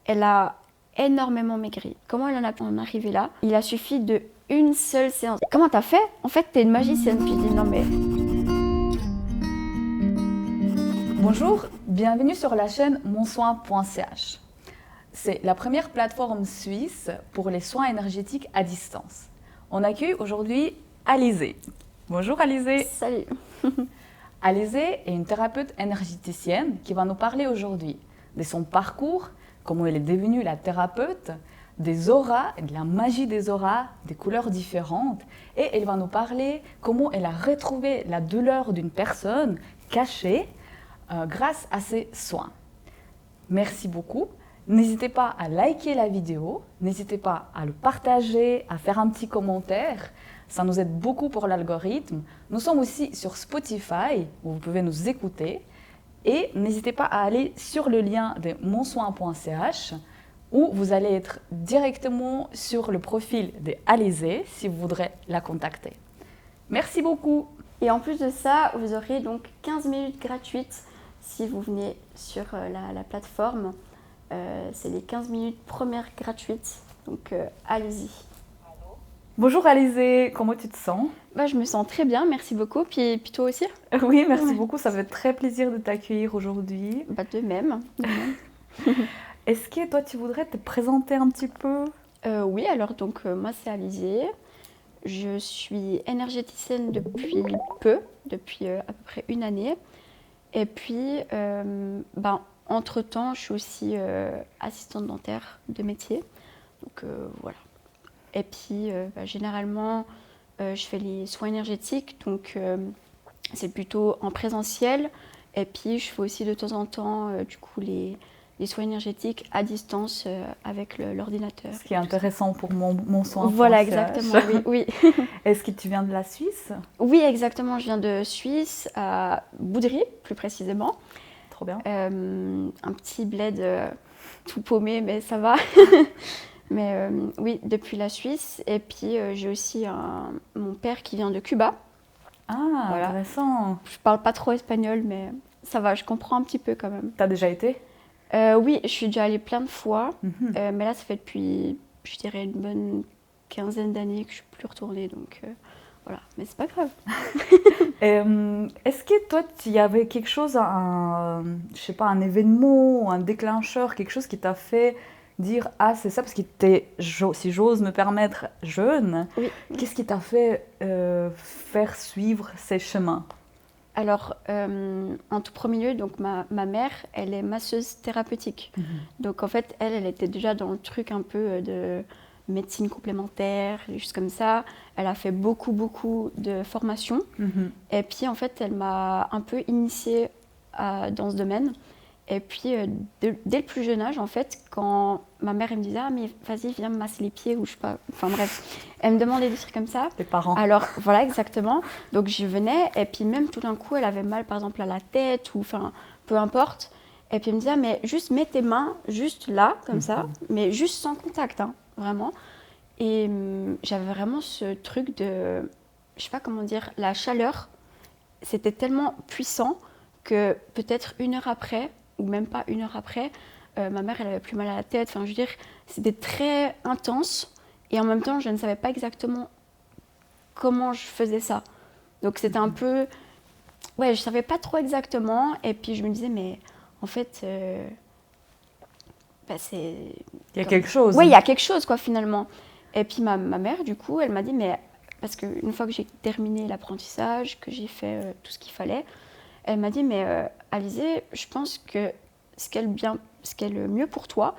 elle a énormément maigri. Comment elle en est arrivée là? Il a suffi de une seule séance. Comment t'as fait? En fait, t'es une magicienne. Puis je dis non mais... Bonjour, bienvenue sur la chaîne monsoin.ch. C'est la première plateforme suisse pour les soins énergétiques à distance. On accueille aujourd'hui Alizée. Bonjour Alizée. Salut. Alizée est une thérapeute énergéticienne qui va nous parler aujourd'hui de son parcours, comment elle est devenue la thérapeute, des auras, de la magie des auras, des couleurs différentes. Et elle va nous parler comment elle a retrouvé la douleur d'une personne cachée grâce à ses soins. Merci beaucoup. N'hésitez pas à liker la vidéo, n'hésitez pas à le partager, à faire un petit commentaire. Ça nous aide beaucoup pour l'algorithme. Nous sommes aussi sur Spotify, où vous pouvez nous écouter. Et n'hésitez pas à aller sur le lien de monsoin.ch, où vous allez être directement sur le profil de Alizée si vous voudrez la contacter. Merci beaucoup. Et en plus de ça, vous aurez donc 15 minutes gratuites si vous venez sur la plateforme. C'est les 15 minutes premières gratuites, donc allez-y. Bonjour Alizée, comment tu te sens? Je me sens très bien, merci beaucoup. Puis toi aussi? Oui, merci beaucoup, ça fait très plaisir de t'accueillir aujourd'hui. De même. Est-ce que toi tu voudrais te présenter un petit peu? Oui, alors donc moi c'est Alizée. Je suis énergéticienne depuis à peu près une année. Et puis, entre-temps, je suis aussi assistante dentaire de métier. Donc voilà. Et puis, généralement, je fais les soins énergétiques. Donc, c'est plutôt en présentiel. Et puis, je fais aussi de temps en temps, les soins énergétiques à distance avec l'ordinateur. Ce qui est intéressant pour mon soin. Voilà, exactement, oui. Est-ce que tu viens de la Suisse? Oui, exactement, je viens de Suisse, à Boudry, plus précisément. Trop bien. Un petit bled tout paumé, mais ça va. Mais oui, depuis la Suisse. Et puis, j'ai aussi mon père qui vient de Cuba. Ah, voilà. Intéressant. Je parle pas trop espagnol, mais ça va, je comprends un petit peu quand même. T'as déjà été? Oui, je suis déjà allée plein de fois. Mais là, ça fait depuis, je dirais, une bonne quinzaine d'années que je ne suis plus retournée. Donc voilà, mais c'est pas grave. Est-ce que toi, il y avait quelque chose, je sais pas, un événement, un déclencheur, quelque chose qui t'a fait dire « Ah, c'est ça », parce que t'es, si j'ose me permettre, jeune. Oui. Qu'est-ce qui t'a fait faire suivre ces chemins? Alors, en tout premier lieu, donc ma mère, elle est masseuse thérapeutique. Donc, en fait, elle était déjà dans le truc un peu de médecine complémentaire, des choses comme ça. Elle a fait beaucoup de formations. Et puis, en fait, elle m'a un peu initiée dans ce domaine. Et puis, dès le plus jeune âge, en fait, quand ma mère elle me disait « Ah, mais vas-y, viens me masser les pieds » ou je sais pas, enfin bref, elle me demandait des trucs comme ça. Tes parents. Alors, voilà, exactement. Donc, je venais et puis même tout d'un coup, elle avait mal, par exemple, à la tête ou enfin, peu importe. Et puis, elle me disait « Mais juste mets tes mains juste là, comme ça, mais juste sans contact, hein, vraiment. » Et j'avais vraiment ce truc de, je sais pas comment dire, la chaleur, c'était tellement puissant que peut-être une heure après, ou même pas une heure après, ma mère, elle avait plus mal à la tête. Enfin, je veux dire, c'était très intense. Et en même temps, je ne savais pas exactement comment je faisais ça. Donc, c'était un peu... Ouais, je savais pas trop exactement. Et puis, je me disais, mais en fait, c'est... Il y a quelque chose. Oui, il y a quelque chose, quoi, finalement. Et puis, ma mère, du coup, elle m'a dit, mais... Parce qu'une fois que j'ai terminé l'apprentissage, que j'ai fait tout ce qu'il fallait, elle m'a dit, mais Alizée, je pense que ce qui est le mieux pour toi,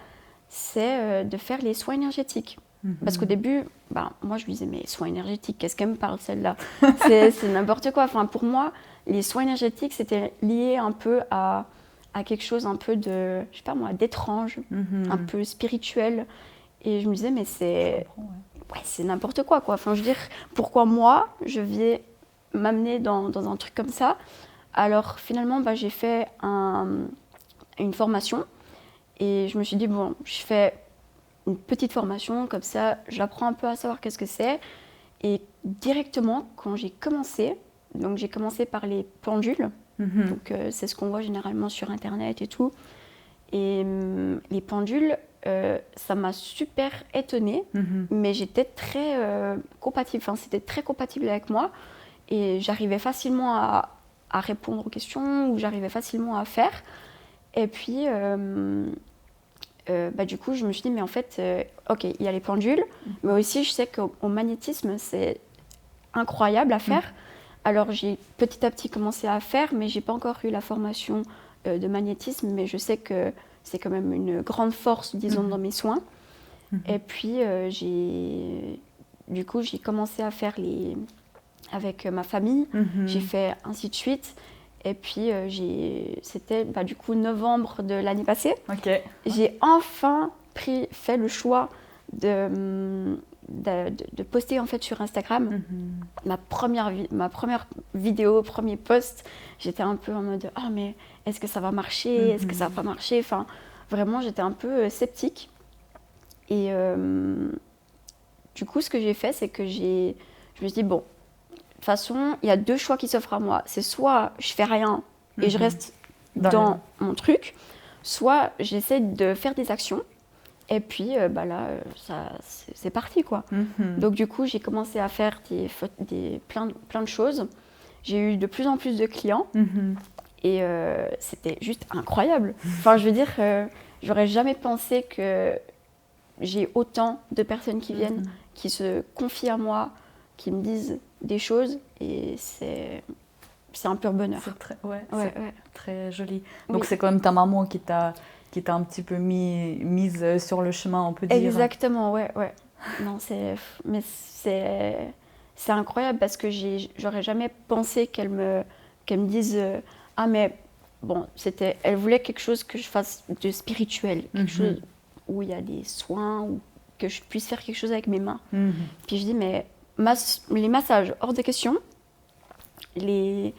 c'est de faire les soins énergétiques. Parce qu'au début, moi je lui disais, mais soins énergétiques, qu'est-ce qu'elle me parle celle-là? C'est n'importe quoi. Enfin, pour moi, les soins énergétiques, c'était lié un peu à quelque chose un peu de, je sais pas moi, d'étrange, un peu spirituel. Et je me disais, mais c'est n'importe quoi. Enfin, je veux dire, pourquoi moi, je vais m'amener dans un truc comme ça? Alors finalement, j'ai fait une formation et je me suis dit, bon, je fais une petite formation, comme ça, j'apprends un peu à savoir qu'est-ce que c'est. Et directement, quand j'ai commencé par les pendules, donc c'est ce qu'on voit généralement sur Internet et tout. Et les pendules, ça m'a super étonnée, mais j'étais très compatible, enfin c'était très compatible avec moi et j'arrivais facilement à répondre aux questions ou j'arrivais facilement à faire. Et puis, du coup, je me suis dit, mais en fait, ok, il y a les pendules, mais aussi je sais qu'au magnétisme, c'est incroyable à faire. Alors, j'ai petit à petit commencé à faire, mais j'ai pas encore eu la formation de magnétisme, mais je sais que c'est quand même une grande force, disons, dans mes soins. Et puis, du coup, j'ai commencé à faire avec ma famille. J'ai fait ainsi de suite. Et puis, c'était du coup novembre de l'année passée. J'ai enfin fait le choix de poster en fait sur Instagram ma première vidéo, premier post. J'étais un peu en mode ah mais est-ce que ça va marcher, est-ce que ça va pas marcher, enfin vraiment j'étais un peu sceptique et du coup ce que j'ai fait c'est que je me suis dit bon de toute façon il y a deux choix qui s'offrent à moi, c'est soit je fais rien et je reste dans mon truc, soit j'essaie de faire des actions. Et puis là, c'est parti quoi. Donc du coup, j'ai commencé à faire plein de choses. J'ai eu de plus en plus de clients et c'était juste incroyable. Enfin, je veux dire, j'aurais jamais pensé que j'ai autant de personnes qui viennent, qui se confient à moi, qui me disent des choses et c'est un pur bonheur. C'est très joli. Donc c'est quand même ta maman qui t'a un petit peu mise sur le chemin, on peut dire. Exactement, ouais. Non, c'est incroyable parce que j'aurais jamais pensé qu'elle me dise ah mais bon, elle voulait quelque chose que je fasse de spirituel, quelque chose où il y a des soins, ou que je puisse faire quelque chose avec mes mains. Puis je dis mais les massages hors de question. J'ai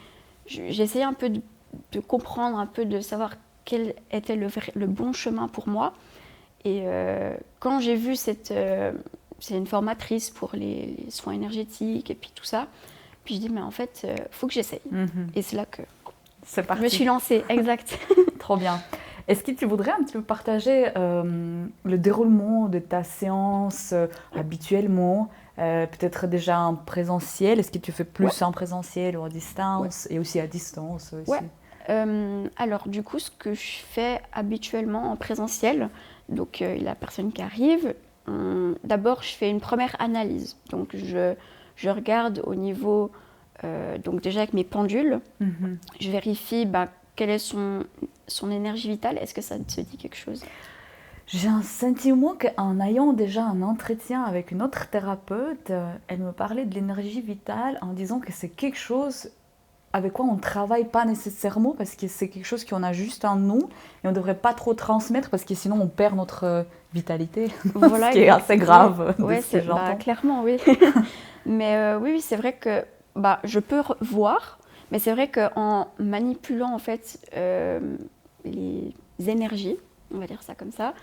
essayé un peu de comprendre, un peu de savoir quel était le bon chemin pour moi. Et quand j'ai vu c'est une formatrice pour les soins énergétiques et puis tout ça, puis je dis mais en fait faut que j'essaye. Et c'est là que je me suis lancée. Exact. Trop bien. Est-ce que tu voudrais un petit peu partager le déroulement de ta séance habituellement, peut-être déjà en présentiel? Est-ce que tu fais plus en présentiel ou à distance et aussi à distance aussi? Alors du coup, ce que je fais habituellement en présentiel, donc la personne qui arrive, d'abord je fais une première analyse. Donc je regarde au niveau, donc déjà avec mes pendules, je vérifie quelle est son énergie vitale. Est-ce que ça te dit quelque chose? J'ai un sentiment qu'en ayant déjà un entretien avec une autre thérapeute, elle me parlait de l'énergie vitale en disant que c'est quelque chose avec quoi on ne travaille pas nécessairement parce que c'est quelque chose qu'on a juste en nous et on ne devrait pas trop transmettre parce que sinon on perd notre vitalité, voilà, ce qui est assez grave. Oui, clairement, oui. Mais oui, c'est vrai que je peux voir, mais c'est vrai qu'en manipulant en fait les énergies, on va dire ça comme ça,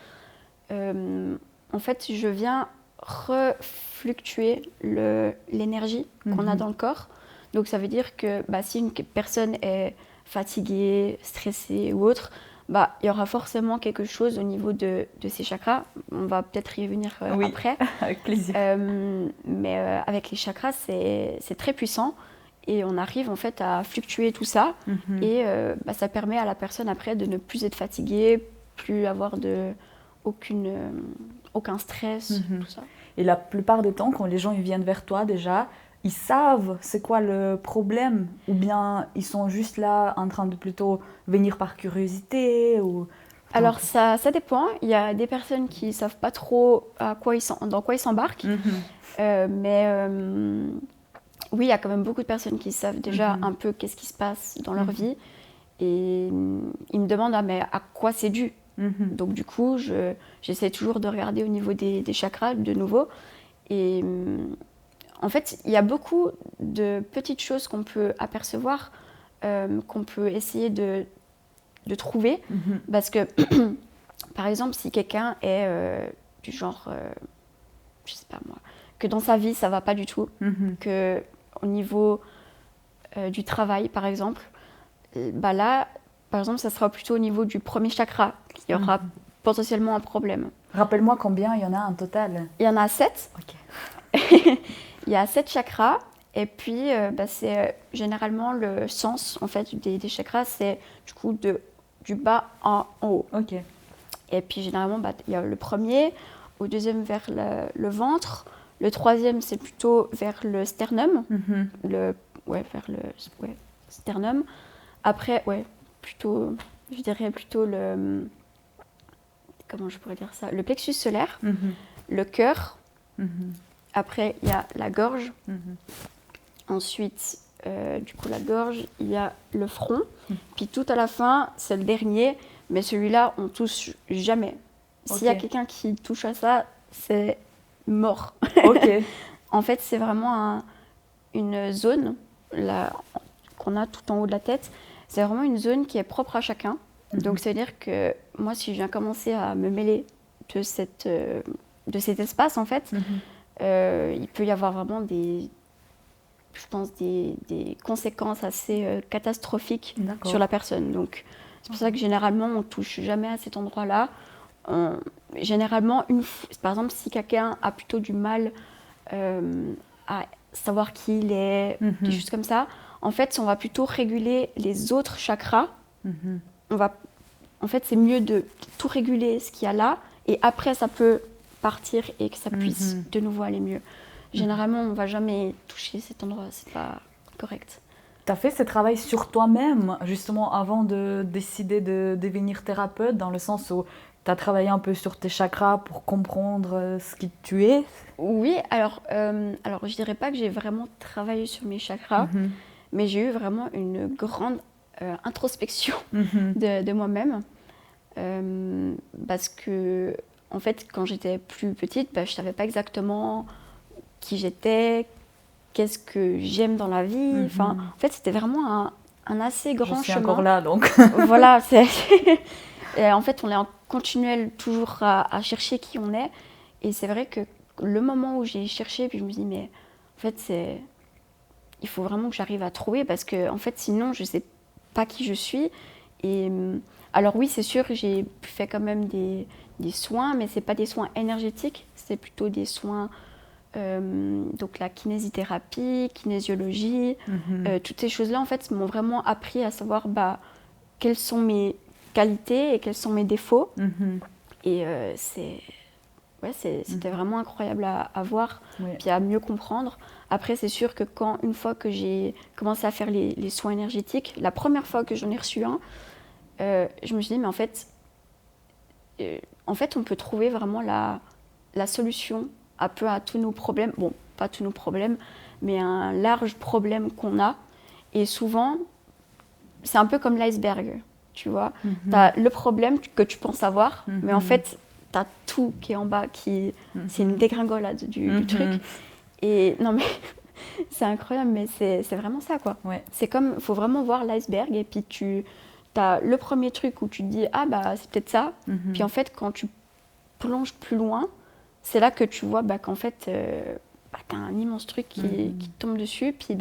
en fait je viens refluctuer l'énergie qu'on a dans le corps. Donc ça veut dire que si une personne est fatiguée, stressée ou autre, il y aura forcément quelque chose au niveau de ses chakras. On va peut-être y revenir après. Avec plaisir. Mais avec les chakras, c'est très puissant et on arrive en fait à fluctuer tout ça. Et ça permet à la personne après de ne plus être fatiguée, plus avoir aucun stress, tout ça. Et la plupart du temps, quand les gens ils viennent vers toi déjà, ils savent c'est quoi le problème ou bien ils sont juste là en train de plutôt venir par curiosité ou... Alors ça dépend. Il y a des personnes qui ne savent pas trop dans quoi ils s'embarquent. Mais oui, il y a quand même beaucoup de personnes qui savent déjà un peu qu'est-ce qui se passe dans leur vie. Et ils me demandent mais à quoi c'est dû. Donc du coup, j'essaie toujours de regarder au niveau des chakras de nouveau. Et en fait, il y a beaucoup de petites choses qu'on peut apercevoir, qu'on peut essayer de trouver. Parce que, par exemple, si quelqu'un est du genre, je sais pas moi, que dans sa vie, ça va pas du tout, que au niveau du travail, par exemple, là, par exemple, ça sera plutôt au niveau du premier chakra qu'il y aura potentiellement un problème. Rappelle-moi combien il y en a en total. Il y en a 7. Ok. Il y a 7 chakras. Et puis, c'est généralement le sens en fait, des chakras, c'est du coup du bas en haut. Ok. Et puis, généralement, il y a le premier, au deuxième vers le ventre. Le troisième, c'est plutôt vers le sternum. Vers le sternum. Après, je dirais plutôt comment je pourrais dire ça? Le plexus solaire, le cœur. Après, il y a la gorge. Ensuite, du coup, la gorge, il y a le front. Puis tout à la fin, c'est le dernier, mais celui-là, on touche jamais. S'il y a quelqu'un qui touche à ça, c'est mort. Ok. En fait, c'est vraiment une zone qu'on a tout en haut de la tête. C'est vraiment une zone qui est propre à chacun. Donc, c'est-à-dire que moi, si je viens commencer à me mêler de cet espace, en fait, il peut y avoir vraiment des conséquences assez catastrophiques sur la personne. Donc, c'est pour ça que généralement, on ne touche jamais à cet endroit-là. Généralement, par exemple, si quelqu'un a plutôt du mal à savoir qui il est, des choses comme ça, en fait, on va plutôt réguler les autres chakras. En fait, c'est mieux de tout réguler ce qu'il y a là, et après, ça peut partir et que ça puisse de nouveau aller mieux. Généralement, on ne va jamais toucher cet endroit, c'est pas correct. Tu as fait ce travail sur toi-même, justement, avant de décider de devenir thérapeute, dans le sens où tu as travaillé un peu sur tes chakras pour comprendre ce qui tu es? Oui, alors je dirais pas que j'ai vraiment travaillé sur mes chakras, mais j'ai eu vraiment une grande introspection de moi-même. Parce que, en fait, quand j'étais plus petite, je savais pas exactement qui j'étais, qu'est-ce que j'aime dans la vie. Enfin, en fait, c'était vraiment un assez grand chemin. Je suis encore là, donc. Voilà, et en fait, on est en continuel toujours à chercher qui on est. Et c'est vrai que le moment où j'ai cherché, puis je me dis, mais en fait, il faut vraiment que j'arrive à trouver, parce que, en fait, sinon, je sais pas qui je suis. Et alors oui, c'est sûr, j'ai fait quand même des soins, mais c'est pas des soins énergétiques, c'est plutôt des soins... donc la kinésithérapie, kinésiologie, toutes ces choses-là en fait m'ont vraiment appris à savoir quelles sont mes qualités et quels sont mes défauts. Et c'était vraiment incroyable à voir, puis à mieux comprendre. Après, c'est sûr que une fois que j'ai commencé à faire les soins énergétiques, la première fois que j'en ai reçu un, je me suis dit, mais en fait, on peut trouver vraiment la solution un peu à tous nos problèmes. Bon, pas tous nos problèmes, mais un large problème qu'on a. Et souvent, c'est un peu comme l'iceberg, tu vois. Tu as le problème que tu penses avoir, mais en fait, tu as tout qui est en bas, c'est une dégringolade du truc. Et non, mais c'est incroyable, mais c'est vraiment ça, quoi. C'est comme, il faut vraiment voir l'iceberg, et puis tu as le premier truc où tu te dis, c'est peut-être ça. Puis en fait, quand tu plonges plus loin, c'est là que tu vois qu'en fait, tu as un immense truc qui tombe dessus, puis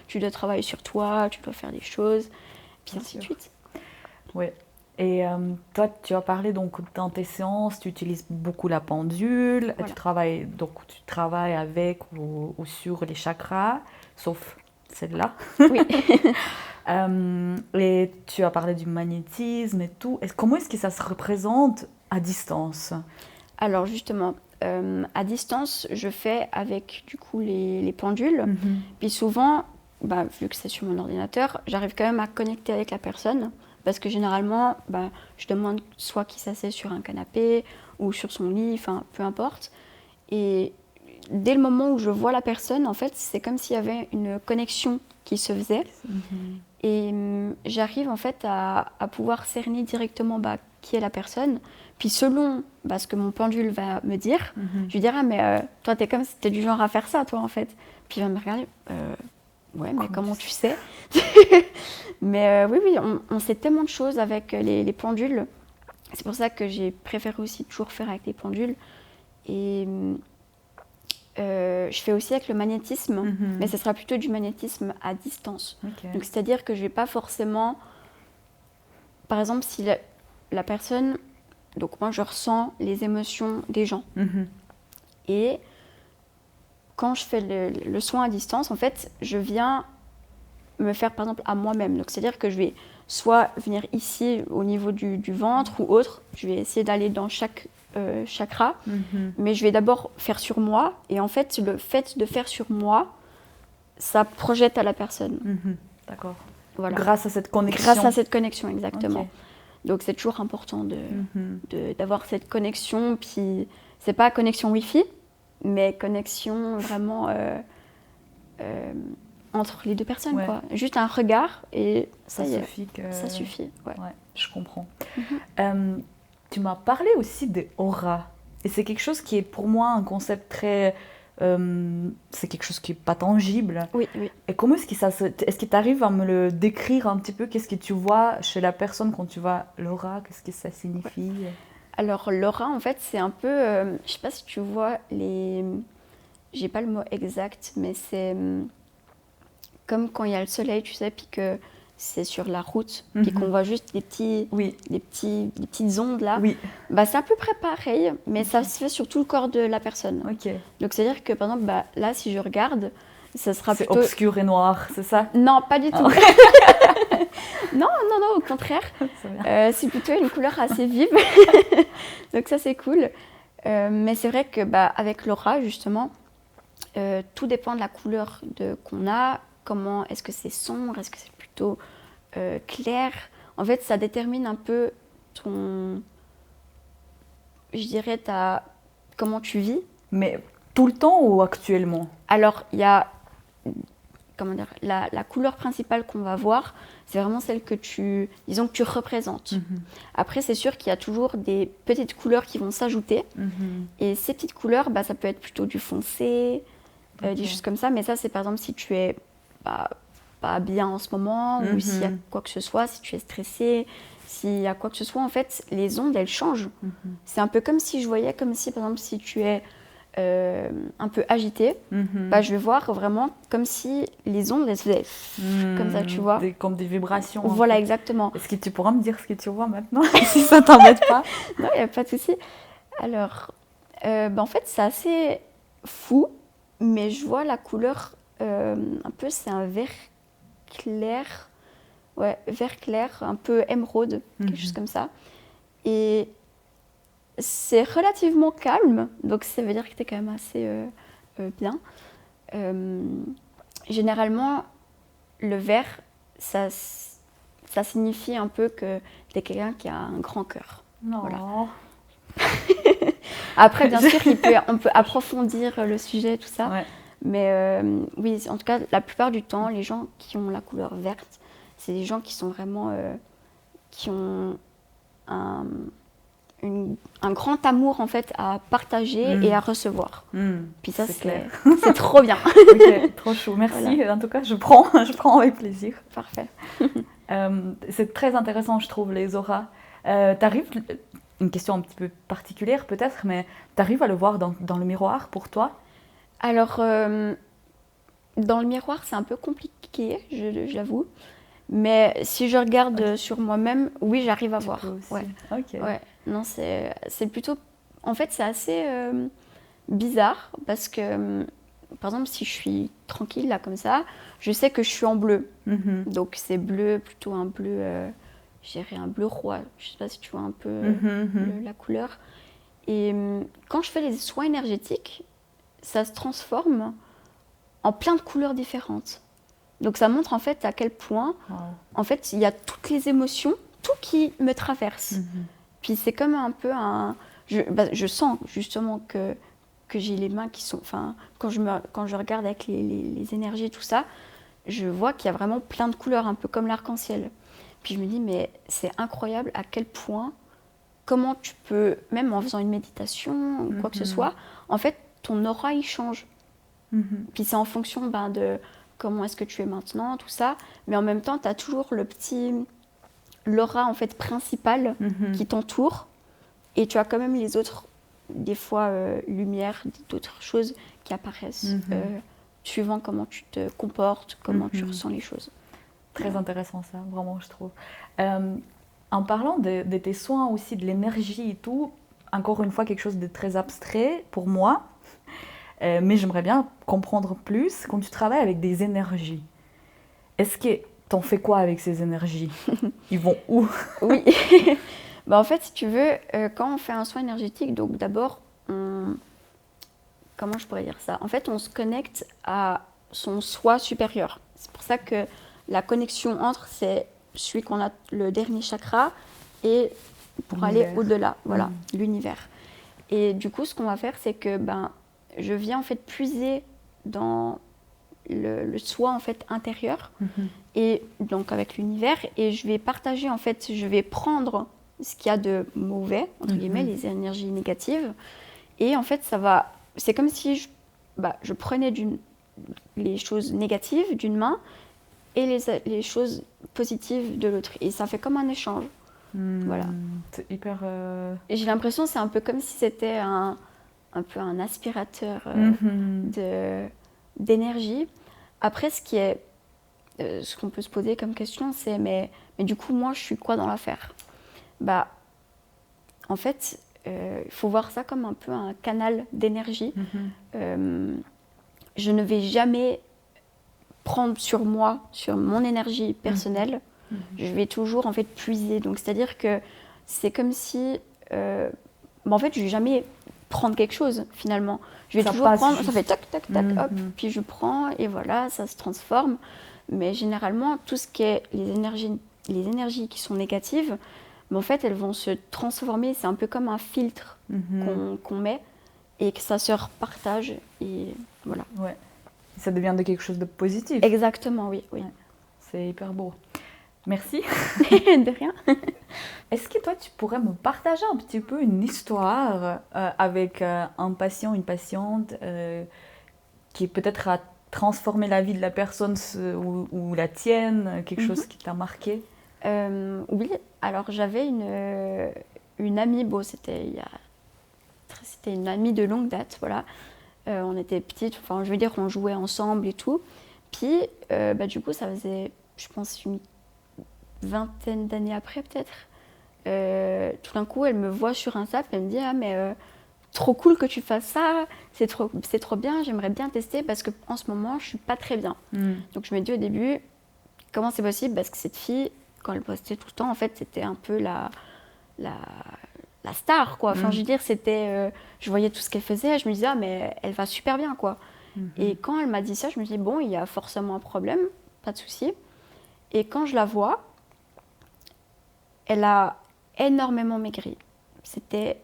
tu dois travailler sur toi, tu dois faire des choses, puis ainsi de suite. Oui. Et toi, tu as parlé donc dans tes séances, tu utilises beaucoup la pendule, voilà. Tu travailles avec ou sur les chakras, sauf celle-là. Oui. Et tu as parlé du magnétisme et tout. Comment est-ce que ça se représente à distance? Alors justement, à distance, je fais avec du coup les pendules. Puis souvent, vu que c'est sur mon ordinateur, j'arrive quand même à connecter avec la personne. Parce que généralement, je demande soit qu'il s'assied sur un canapé ou sur son lit, enfin peu importe. Et dès le moment où je vois la personne, en fait, c'est comme s'il y avait une connexion qui se faisait. Et j'arrive en fait à pouvoir cerner directement qui est la personne. Puis selon ce que mon pendule va me dire, je lui dirai, mais toi, t'es du genre à faire ça, toi, en fait. Puis il va me regarder, ouais, mais comment tu sais? Mais oui, on sait tellement de choses avec les pendules. C'est pour ça que j'ai préféré aussi toujours faire avec les pendules. Et je fais aussi avec le magnétisme, mais ce sera plutôt du magnétisme à distance. Donc c'est-à-dire que je ne vais pas forcément... Par exemple, si la personne Donc moi, je ressens les émotions des gens. Mhm. Et quand je fais le soin à distance, en fait, je viens me faire, par exemple, à moi-même. Donc, c'est-à-dire que je vais soit venir ici, au niveau du ventre ou autre. Je vais essayer d'aller dans chaque chakra. Mhm. Mais je vais d'abord faire sur moi. Et en fait, le fait de faire sur moi, ça projette à la personne. Mhm. D'accord. Voilà. Grâce à cette connexion. Grâce à cette connexion, exactement. Ok. Donc, c'est toujours important Mhm. d'avoir cette connexion. Puis, c'est pas connexion Wi-Fi, mais connexion vraiment entre les deux personnes, Ouais. quoi. Juste un regard et Ça ça y est, suffit que... ça suffit. Ouais. Ouais, je comprends. Mhm. Tu m'as parlé aussi des auras. Et c'est quelque chose qui est pour moi un concept très... c'est quelque chose qui n'est pas tangible. Oui, oui. Et comment est-ce que est-ce que tu arrives à me le décrire un petit peu? Qu'est-ce que tu vois chez la personne quand tu vois l'aura? Qu'est-ce que ça signifie? Alors, l'aura, en fait, c'est un peu... je sais pas si tu vois les... J'ai pas le mot exact, mais c'est comme quand il y a le soleil, tu sais, puis que c'est sur la route, puis qu'on voit juste Oui, des petites ondes là. oui, Bah, c'est à peu près pareil, mais ça se fait sur tout le corps de la personne. ok. Donc, c'est-à-dire que, par exemple, bah, là, si je regarde, ça sera C'est plutôt... obscur et noir, c'est ça? Non, pas du tout. Ah. Non, au contraire. C'est bien. C'est plutôt une couleur assez vive. Donc ça, c'est cool. Mais c'est vrai que bah, avec l'aura, justement, tout dépend de la couleur qu'on a. Comment est-ce que c'est sombre? Est-ce que c'est plutôt clair? En fait, ça détermine un peu je dirais, comment tu vis. Mais tout le temps ou actuellement? Alors, il y a comment dire, la couleur principale qu'on va voir, c'est vraiment celle que tu représentes. Après, c'est sûr qu'il y a toujours des petites couleurs qui vont s'ajouter. Et ces petites couleurs, bah, ça peut être plutôt du foncé, des choses comme ça. Mais ça, c'est par exemple si tu es pas bien en ce moment, ou s'il y a quoi que ce soit, si tu es stressé, s'il y a quoi que ce soit, en fait, les ondes, elles changent. C'est un peu comme si je voyais, comme si, par exemple, si tu es un peu agité, bah, je vais voir vraiment comme si les ondes, elles se faisaient comme ça, tu vois. Comme des vibrations. Voilà, exactement. Est-ce que tu pourras me dire ce que tu vois maintenant, si ça t'embête pas? Non, il n'y a pas de souci. Alors, bah, en fait, c'est assez fou, mais je vois la couleur un peu, c'est un vert clair, ouais, vert clair, un peu émeraude, quelque chose comme ça. Et c'est relativement calme, donc ça veut dire que tu es quand même assez bien. Généralement, le vert, ça signifie un peu que tu es quelqu'un qui a un grand cœur. Non. Voilà. Après, bien sûr, on peut approfondir le sujet, tout ça. Ouais. Mais oui, en tout cas, la plupart du temps, les gens qui ont la couleur verte, c'est des gens qui sont vraiment... qui ont un grand amour en fait à partager et à recevoir. Puis ça, c'est trop bien. Ok, trop chaud. Merci. Voilà. En tout cas, je prends avec plaisir. Parfait. C'est très intéressant, je trouve, les auras. T'arrives, une question un petit peu particulière peut-être, mais t'arrives à le voir dans le miroir pour toi? Alors, dans le miroir, c'est un peu compliqué, j'avoue. Mais si je regarde sur moi-même, oui, j'arrive à voir. Ouais. Ok. Ouais. Non, c'est plutôt... En fait, c'est assez bizarre parce que, par exemple, si je suis tranquille, là, comme ça, je sais que je suis en bleu. Donc, c'est bleu, plutôt un bleu, je dirais un bleu roi. Je sais pas si tu vois un peu la couleur. Et quand je fais les soins énergétiques, ça se transforme en plein de couleurs différentes. Donc ça montre en fait à quel point, en fait, il y a toutes les émotions, tout qui me traverse. Puis c'est comme un peu je sens justement que j'ai les mains qui sont... Enfin, quand je regarde avec les énergies et tout ça, je vois qu'il y a vraiment plein de couleurs, un peu comme l'arc-en-ciel. Puis je me dis, mais c'est incroyable à quel point, comment tu peux, même en faisant une méditation ou quoi que ce soit, en fait, ton aura, il change. Puis c'est en fonction de comment est-ce que tu es maintenant, tout ça. Mais en même temps, tu as toujours l'aura en fait principale qui t'entoure. Et tu as quand même les autres, des fois, lumières, d'autres choses qui apparaissent, suivant comment tu te comportes, comment tu ressens les choses. Très intéressant ça, vraiment, je trouve. En parlant de tes soins aussi, de l'énergie et tout, encore une fois quelque chose de très abstrait pour moi, mais j'aimerais bien comprendre plus quand tu travailles avec des énergies. Est-ce que t'en fais quoi avec ces énergies? Ils vont où? Oui. Bah, en fait, si tu veux, quand on fait un soin énergétique, donc d'abord, comment je pourrais dire ça? En fait, on se connecte à son soi supérieur. C'est pour ça que la connexion entre, c'est celui qu'on a le dernier chakra et pour aller au-delà, voilà, l'univers. Et du coup, ce qu'on va faire, c'est que je viens en fait puiser dans le soi en fait intérieur et donc avec l'univers, et je vais partager en fait, je vais prendre ce qu'il y a de mauvais entre guillemets, les énergies négatives, et en fait c'est comme si je prenais les choses négatives d'une main et les choses positives de l'autre, et ça fait comme un échange. Voilà. C'est hyper... Et j'ai l'impression que c'est un peu comme si c'était un peu un aspirateur d'énergie. Après, ce qu'on peut se poser comme question, c'est mais du coup, moi, je suis quoi dans l'affaire? En fait, il faut voir ça comme un peu un canal d'énergie. Je ne vais jamais prendre sur moi, sur mon énergie personnelle. Je vais toujours en fait puiser. Donc, c'est-à-dire que c'est comme si, en fait, je vais jamais prendre quelque chose finalement. Je vais toujours prendre, ça fait tac, tac, tac, hop, puis je prends et voilà, ça se transforme. Mais généralement, tout ce qui est les énergies qui sont négatives, en fait, elles vont se transformer. C'est un peu comme un filtre qu'on met et que ça se repartage. Et voilà. Ouais. Ça devient de quelque chose de positif. Exactement, oui. Ouais. C'est hyper beau. Merci. De rien. Est-ce que toi, tu pourrais me partager un petit peu une histoire avec un patient, une patiente qui peut-être a transformé la vie de la personne ou la tienne, quelque chose qui t'a marqué? Oui, alors j'avais une amie, c'était une amie de longue date, voilà. On était petites, enfin je veux dire, on jouait ensemble et tout. Puis du coup, ça faisait, je pense, une vingtaine d'années après peut-être. Tout d'un coup, elle me voit sur Insta, elle me dit ah mais trop cool que tu fasses ça, c'est trop bien, j'aimerais bien tester parce que en ce moment je suis pas très bien. Donc je me dis au début comment c'est possible, parce que cette fille, quand elle postait tout le temps, en fait c'était un peu la star quoi. Enfin je veux dire, c'était je voyais tout ce qu'elle faisait, je me disais ah mais elle va super bien quoi. Et quand elle m'a dit ça, je me dis bon, il y a forcément un problème, pas de souci. Et quand je la vois, elle a énormément maigri. C'était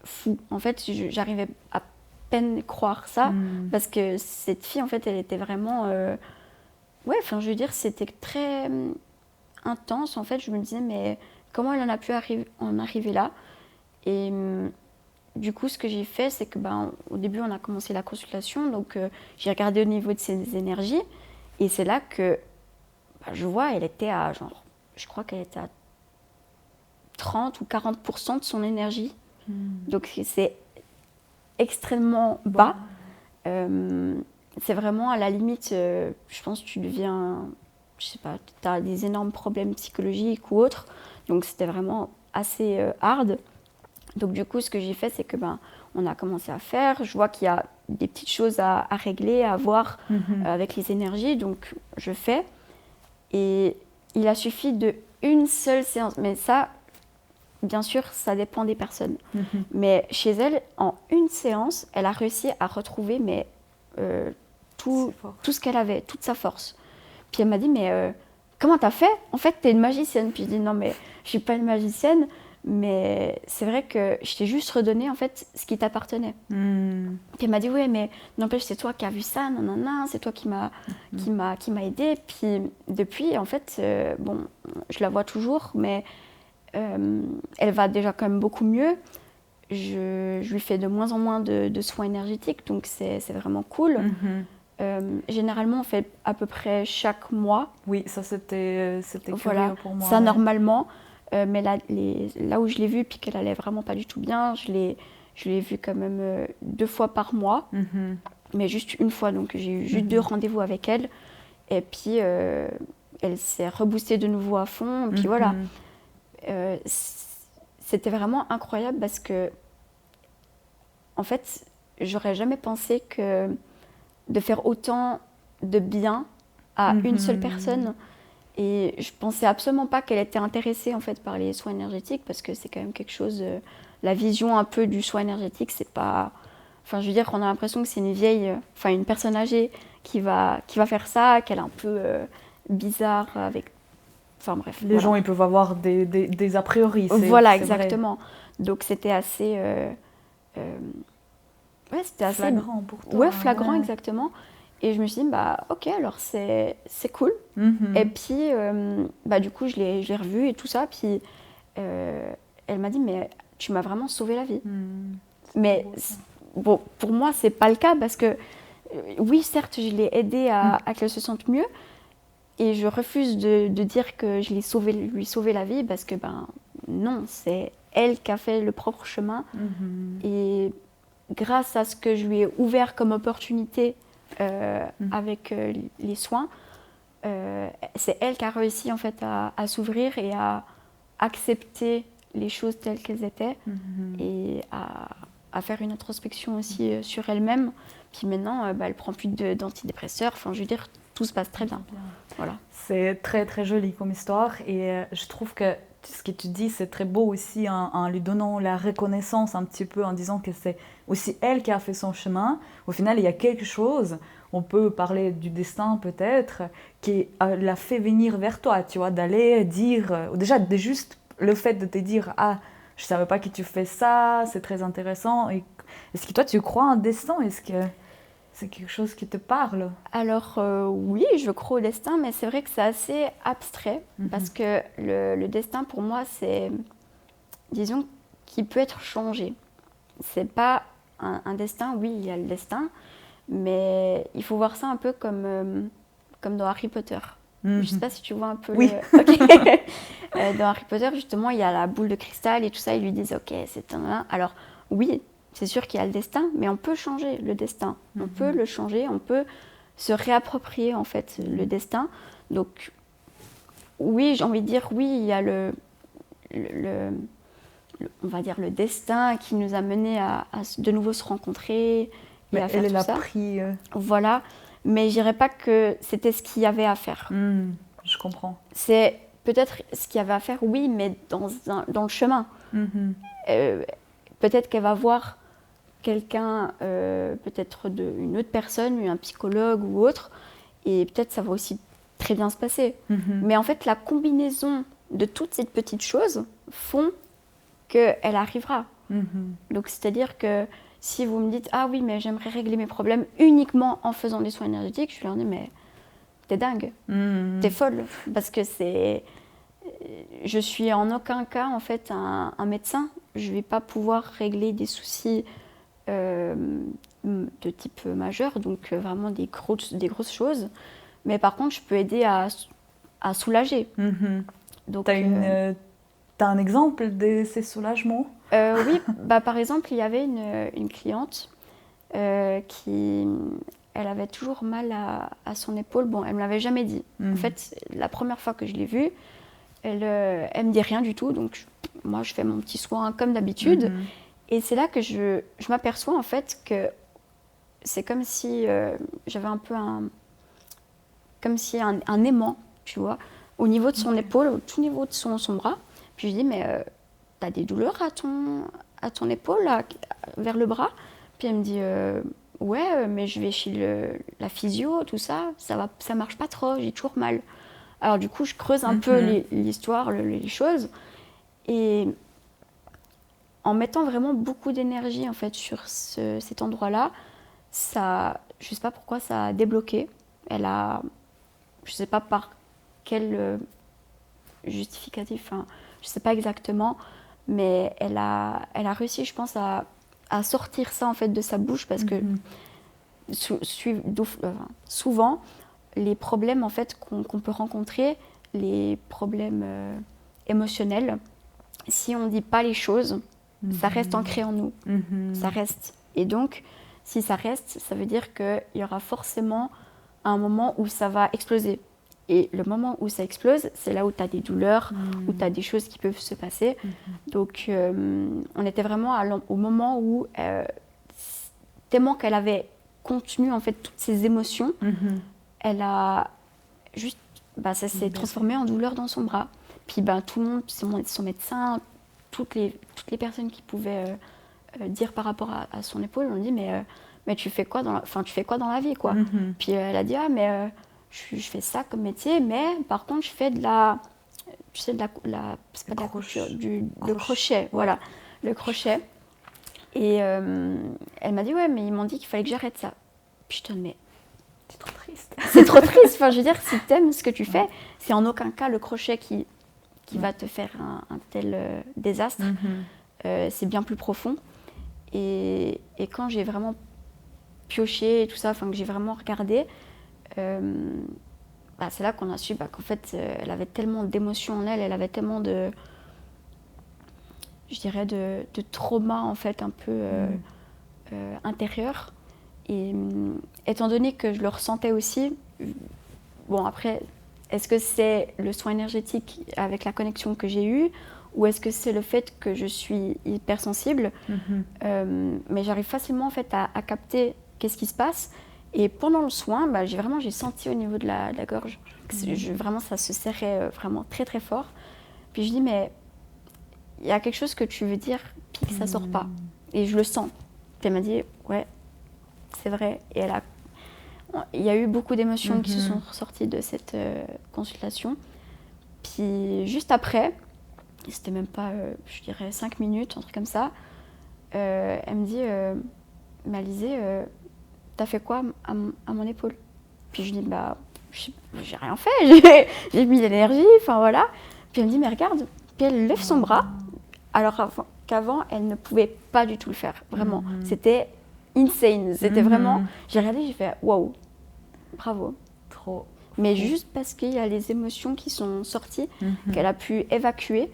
fou. En fait, j'arrivais à peine croire ça, parce que cette fille, en fait, elle était vraiment... ouais, enfin, je veux dire, c'était très intense. En fait, je me disais, mais comment elle en a pu en arriver là? Et du coup, ce que j'ai fait, c'est que, au début, on a commencé la consultation, donc j'ai regardé au niveau de ses énergies, et c'est là que je vois, elle était à, genre, je crois qu'elle était à 30 ou 40% de son énergie. Donc c'est extrêmement bas. C'est vraiment à la limite, je pense que tu deviens, je sais pas, tu as des énormes problèmes psychologiques ou autres. Donc c'était vraiment assez hard. Donc du coup, ce que j'ai fait, c'est que on a commencé à faire. Je vois qu'il y a des petites choses à régler, à voir avec les énergies. Donc je fais. Et il a suffi d'une seule séance. Mais ça, bien sûr, ça dépend des personnes. Mais chez elle, en une séance, elle a réussi à retrouver tout ce qu'elle avait, toute sa force. Puis elle m'a dit, mais comment t'as fait? En fait, t'es une magicienne. Puis je dis, non, mais je suis pas une magicienne, mais c'est vrai que je t'ai juste redonné en fait ce qui t'appartenait. Puis elle m'a dit, oui, mais n'empêche, c'est toi qui as vu ça, nanana, c'est toi qui m'a aidée. Puis depuis, en fait, bon, je la vois toujours, mais elle va déjà quand même beaucoup mieux. Je lui fais de moins en moins de soins énergétiques, donc c'est vraiment cool. Généralement, on fait à peu près chaque mois. Oui, ça c'était voilà, curieux pour moi. Ça, normalement. Mais là où je l'ai vue, puis qu'elle allait vraiment pas du tout bien, je l'ai vue quand même 2 fois par mois. Mais juste une fois, donc j'ai eu juste 2 rendez-vous avec elle. Et puis, elle s'est reboostée de nouveau à fond. Et puis voilà. c'était vraiment incroyable parce que, en fait, j'aurais jamais pensé que de faire autant de bien à une seule personne. Et je pensais absolument pas qu'elle était intéressée en fait par les soins énergétiques parce que c'est quand même quelque chose. La vision un peu du soin énergétique, c'est pas. Enfin, je veux dire, on a l'impression que c'est une vieille, enfin une personne âgée qui va faire ça, qu'elle est un peu bizarre avec. Enfin bref. Les gens, ils peuvent avoir des a priori. Voilà, c'est exactement. Donc c'était assez. Ouais, c'était assez. Flagrant pour toi. Ouais, flagrant, exactement. Et je me suis dit, bah ok, alors c'est cool. Et puis, bah, du coup, je l'ai revue et tout ça. Puis, elle m'a dit, mais tu m'as vraiment sauvé la vie. Mais bon, pour moi, c'est pas le cas parce que, oui, certes, je l'ai aidée à qu'elle se sente mieux. Et je refuse de dire que je lui sauvé la vie parce que, ben non, c'est elle qui a fait le propre chemin. Et grâce à ce que je lui ai ouvert comme opportunité avec les soins, c'est elle qui a réussi en fait à s'ouvrir et à accepter les choses telles qu'elles étaient et à faire une introspection aussi sur elle-même. Puis maintenant, bah, elle prend plus d'antidépresseurs. Enfin, je veux dire, tout se passe très bien. Voilà. C'est très très joli comme histoire et je trouve que ce que tu dis c'est très beau aussi en lui donnant la reconnaissance un petit peu en disant que c'est aussi elle qui a fait son chemin. Au final, il y a quelque chose, on peut parler du destin peut-être, qui l'a fait venir vers toi, tu vois, d'aller dire, déjà juste le fait de te dire « Ah, je ne savais pas que tu fais ça, c'est très intéressant ». Est-ce que toi tu crois en destin? Est-ce que c'est quelque chose qui te parle? Alors oui, je crois au destin, mais c'est vrai que c'est assez abstrait parce que le destin pour moi c'est, disons, qui peut être changé. C'est pas un destin, oui, il y a le destin, mais il faut voir ça un peu comme dans Harry Potter. Je sais pas si tu vois un peu. Oui. Okay. Dans Harry Potter, justement, il y a la boule de cristal et tout ça. Ils lui disent, ok, c'est un. Alors oui, c'est sûr qu'il y a le destin, mais on peut changer le destin. On peut le changer, on peut se réapproprier en fait le destin. Donc oui, j'ai envie de dire oui, il y a on va dire le destin qui nous a menés à de nouveau se rencontrer et à faire tout ça. Pris. Voilà, mais je dirais pas que c'était ce qu'il y avait à faire. Je comprends. C'est peut-être ce qu'il y avait à faire, oui, mais dans le chemin. Peut-être qu'elle va voir quelqu'un, peut-être une autre personne, un psychologue ou autre, et peut-être ça va aussi très bien se passer. Mais en fait, la combinaison de toutes ces petites choses font qu'elle arrivera. Donc, c'est-à-dire que si vous me dites « Ah oui, mais j'aimerais régler mes problèmes uniquement en faisant des soins énergétiques », je leur dis « Mais t'es dingue, t'es folle. » Parce que je suis en aucun cas, en fait, un médecin. Je ne vais pas pouvoir régler des soucis de type majeur, donc vraiment des grosses choses. Mais par contre, je peux aider à soulager. Donc, t'as un exemple de ces soulagements? Oui, bah, par exemple, il y avait une cliente qui... Elle avait toujours mal à son épaule. Bon, elle ne me l'avait jamais dit. En fait, la première fois que je l'ai vue, elle me dit rien du tout. Donc, moi, je fais mon petit soin comme d'habitude. Et c'est là que je m'aperçois, en fait, que c'est comme si j'avais un peu comme si un aimant, tu vois, au niveau de son épaule, au tout niveau de son bras. Puis je dis, mais t'as des douleurs à ton épaule, là, vers le bras? Puis elle me dit... Ouais, mais je vais chez la physio, tout ça, ça marche pas trop, j'ai toujours mal. Alors du coup, je creuse un peu l'histoire, les choses, et en mettant vraiment beaucoup d'énergie en fait sur cet endroit-là, ça, je sais pas pourquoi ça a débloqué. Je sais pas par quel justificatif, hein, je sais pas exactement, mais elle a réussi, je pense, à sortir ça en fait de sa bouche parce que souvent les problèmes en fait qu'on peut rencontrer, les problèmes émotionnels, si on ne dit pas les choses, ça reste ancré en nous, ça reste. Et donc si ça reste, ça veut dire qu'il y aura forcément un moment où ça va exploser. Et le moment où ça explose, c'est là où tu as des douleurs, où tu as des choses qui peuvent se passer. Donc, on était vraiment au moment où, tellement qu'elle avait contenu en fait toutes ses émotions, elle a juste, ça s'est transformé en douleur dans son bras. Puis tout le monde, son médecin, toutes les personnes qui pouvaient dire par rapport à son épaule, on dit mais tu fais quoi dans la vie quoi. Puis elle a dit je fais ça comme métier, mais par contre je fais de la, tu sais, c'est pas de la couture, le crochet, voilà, le crochet. Et elle m'a dit ouais, mais ils m'ont dit qu'il fallait que j'arrête ça. Puis je te dis mais c'est trop triste. C'est trop triste. Enfin, je veux dire, si t'aimes ce que tu fais, c'est en aucun cas le crochet qui va te faire un tel désastre. C'est bien plus profond. Et quand j'ai vraiment pioché et tout ça, enfin que j'ai vraiment regardé, c'est là qu'on a su qu'en fait, elle avait tellement d'émotions en elle, elle avait tellement de, je dirais, de trauma en fait un peu intérieur. Et étant donné que je le ressentais aussi, bon après, est-ce que c'est le soin énergétique avec la connexion que j'ai eue ou est-ce que c'est le fait que je suis hypersensible, mais j'arrive facilement en fait à capter qu'est-ce qui se passe. Et pendant le soin, j'ai senti au niveau de la gorge, vraiment ça se serrait vraiment très très fort. Puis je dis mais il y a quelque chose que tu veux dire, puis que ça sort pas. Et je le sens. Puis elle m'a dit ouais, c'est vrai. Et il y a eu beaucoup d'émotions qui se sont ressorties de cette consultation. Puis juste après, c'était même pas, je dirais 5 minutes, un truc comme ça, elle me dit mais Alizée, t'as fait quoi à mon épaule? Puis je dis j'ai rien fait, j'ai mis de l'énergie, enfin voilà. Puis elle me dit mais regarde. Puis elle lève son bras, alors qu'avant elle ne pouvait pas du tout le faire, vraiment. C'était insane, c'était vraiment, j'ai regardé, j'ai fait waouh, bravo. Trop. Mais juste parce qu'il y a les émotions qui sont sorties, qu'elle a pu évacuer,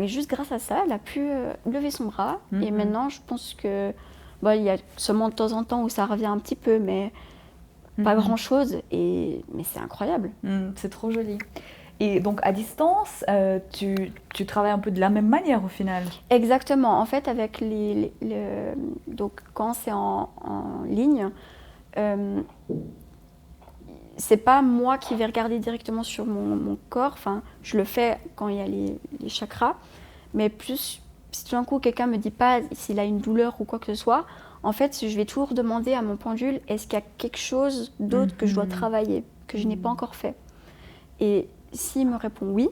juste grâce à ça, elle a pu lever son bras. Et maintenant, je pense que il y a seulement de temps en temps où ça revient un petit peu, mais pas grand-chose. Mais c'est incroyable. C'est trop joli. Et donc, à distance, tu travailles un peu de la même manière au final? Exactement. En fait, avec donc, quand c'est en ligne, c'est pas moi qui vais regarder directement sur mon corps. Enfin, je le fais quand il y a les chakras. Mais plus, si tout d'un coup, quelqu'un me dit pas s'il a une douleur ou quoi que ce soit, en fait, je vais toujours demander à mon pendule, est-ce qu'il y a quelque chose d'autre que je dois travailler, que je n'ai pas encore fait? Et s'il me répond oui,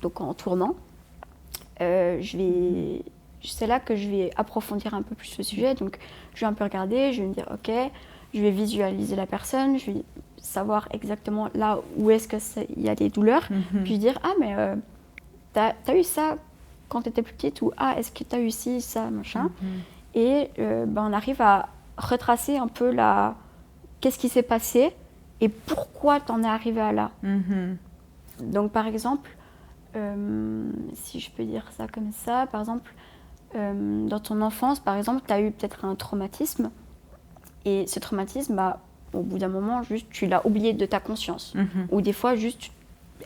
donc en tournant, c'est là que je vais approfondir un peu plus le sujet. Donc, je vais un peu regarder, je vais me dire, ok, je vais visualiser la personne, je vais savoir exactement là où est-ce qu'il y a des douleurs, puis dire, ah, mais t'as eu ça quand tu étais plus petite, ou ah, est-ce que t'as eu ci, ça, machin. Et on arrive à retracer un peu qu'est-ce qui s'est passé et pourquoi t'en es arrivé à là. Donc, par exemple, si je peux dire ça comme ça, par exemple, dans ton enfance, par exemple, tu as eu peut-être un traumatisme. Et ce traumatisme, au bout d'un moment, juste, tu l'as oublié de ta conscience. Ou des fois, juste,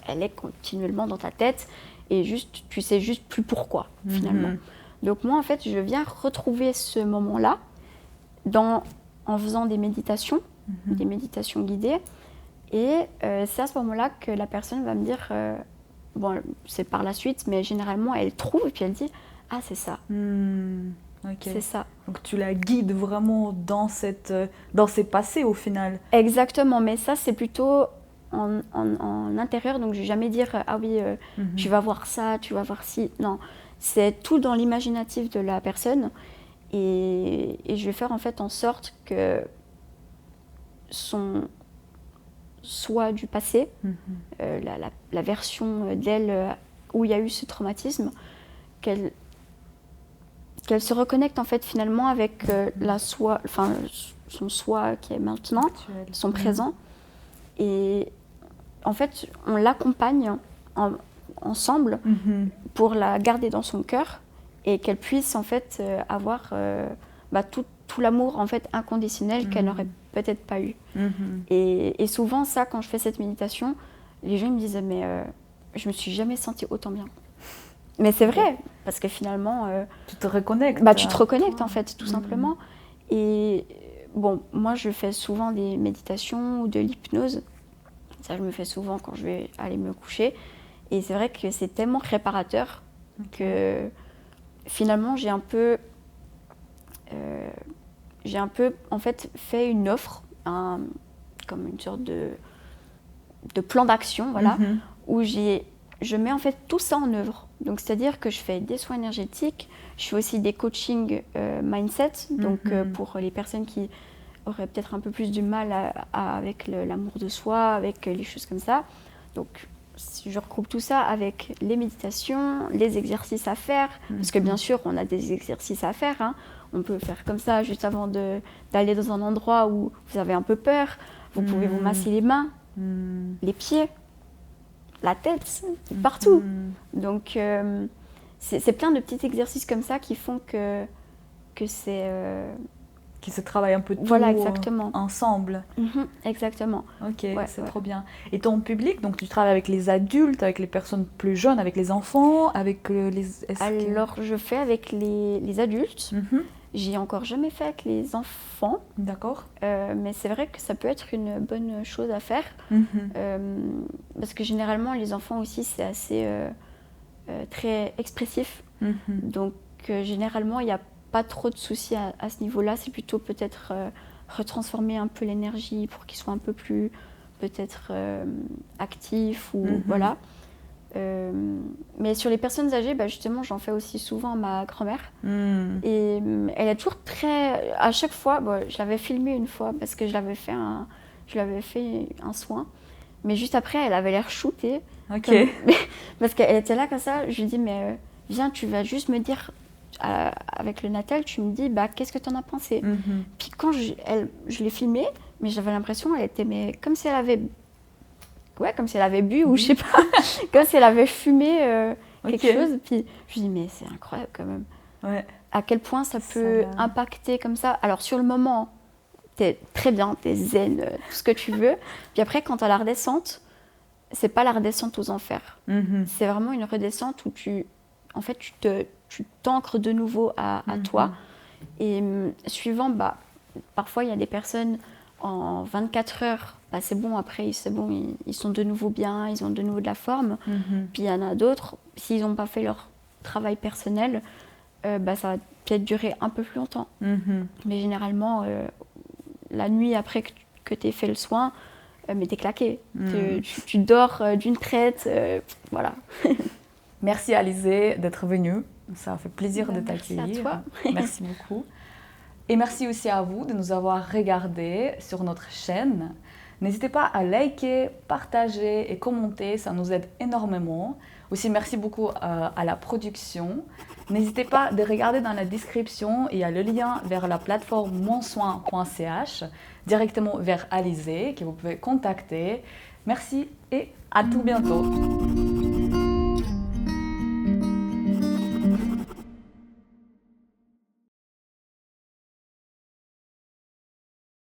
elle est continuellement dans ta tête et juste, tu sais juste plus pourquoi, finalement. Donc moi, en fait, je viens retrouver ce moment-là en faisant des méditations guidées. Et c'est à ce moment-là que la personne va me dire, bon, c'est par la suite, mais généralement, elle trouve et puis elle dit, ah, c'est ça. Okay. C'est ça. Donc tu la guides vraiment dans ses passés au final. Exactement, mais ça, c'est plutôt en intérieur, donc je vais jamais dire, ah oui, tu vas voir ça, tu vas voir ci. Non, c'est tout dans l'imaginatif de la personne. Et je vais faire en fait en sorte que son soi du passé, la version d'elle où il y a eu ce traumatisme, qu'elle se reconnecte en fait finalement avec son soi qui est maintenant, son présent. Et en fait, on l'accompagne ensemble pour la garder dans son cœur et qu'elle puisse en fait avoir tout l'amour en fait inconditionnel qu'elle n'aurait peut-être pas eu. Et souvent, ça, quand je fais cette méditation, les gens ils me disent mais je me suis jamais sentie autant bien. Mais c'est vrai, parce que finalement... tu te reconnectes. Bah, tu te reconnectes en fait, tout simplement. Et bon, moi je fais souvent des méditations ou de l'hypnose. Ça, je me fais souvent quand je vais aller me coucher. Et c'est vrai que c'est tellement réparateur que finalement j'ai un peu en fait fait une offre, comme une sorte de plan d'action, voilà, où je mets en fait tout ça en œuvre. Donc c'est-à-dire que je fais des soins énergétiques, je fais aussi des coachings mindset, donc pour les personnes qui auraient peut-être un peu plus du mal avec l'amour de soi, avec les choses comme ça. Donc je regroupe tout ça avec les méditations, les exercices à faire, parce que bien sûr on a des exercices à faire, hein. On peut faire comme ça juste avant d'aller dans un endroit où vous avez un peu peur. Vous pouvez vous masser les mains, les pieds, la tête, partout. Donc c'est plein de petits exercices comme ça qui font que c'est... qui se travaille un peu tout voilà, exactement. Ensemble. Exactement. Ok, ouais, c'est trop bien. Et ton public, donc tu travailles avec les adultes, avec les personnes plus jeunes, avec les enfants, avec les... Alors je fais avec les adultes. J'ai encore jamais fait avec les enfants. D'accord. Mais c'est vrai que ça peut être une bonne chose à faire. Parce que généralement, les enfants aussi, c'est assez très expressif. Donc, généralement, il n'y a pas trop de soucis à ce niveau-là. C'est plutôt peut-être retransformer un peu l'énergie pour qu'ils soient un peu plus, peut-être, actifs ou voilà. Mais sur les personnes âgées, bah justement, j'en fais aussi souvent à ma grand-mère. Et elle est toujours très... À chaque fois, bon, je l'avais filmée une fois parce que je l'avais fait un soin. Mais juste après, elle avait l'air shootée. Ok. Parce qu'elle était là comme ça. Je lui dis, mais viens, tu vas juste me dire, avec le natal, tu me dis, bah, qu'est-ce que tu en as pensé? Puis quand je l'ai filmée, mais j'avais l'impression, elle était comme si elle avait... Ouais, comme si elle avait bu ou je sais pas, comme si elle avait fumé quelque chose. Puis je me dis, mais c'est incroyable quand même. Ouais. À quel point ça peut impacter comme ça. Alors sur le moment, t'es très bien, t'es zen, tout ce que tu veux. Puis après, quand t'as la redescente, c'est pas la redescente aux enfers. C'est vraiment une redescente où tu t'ancres de nouveau à toi. Et suivant, bah, parfois il y a des personnes en 24 heures, bah, c'est bon, après c'est bon, ils sont de nouveau bien, ils ont de nouveau de la forme. Puis il y en a d'autres, s'ils n'ont pas fait leur travail personnel, bah, ça va peut-être durer un peu plus longtemps. Mais généralement, la nuit après que tu aies fait le soin, mais t'es claqué. Tu dors d'une traite, voilà. Merci Alizée d'être venue, ça a fait plaisir de t'accueillir. Merci à toi. Merci beaucoup. Et merci aussi à vous de nous avoir regardés sur notre chaîne. N'hésitez pas à liker, partager et commenter, ça nous aide énormément. Aussi, merci beaucoup à la production. N'hésitez pas à regarder dans la description, il y a le lien vers la plateforme monsoin.ch, directement vers Alizée, que vous pouvez contacter. Merci et à tout bientôt.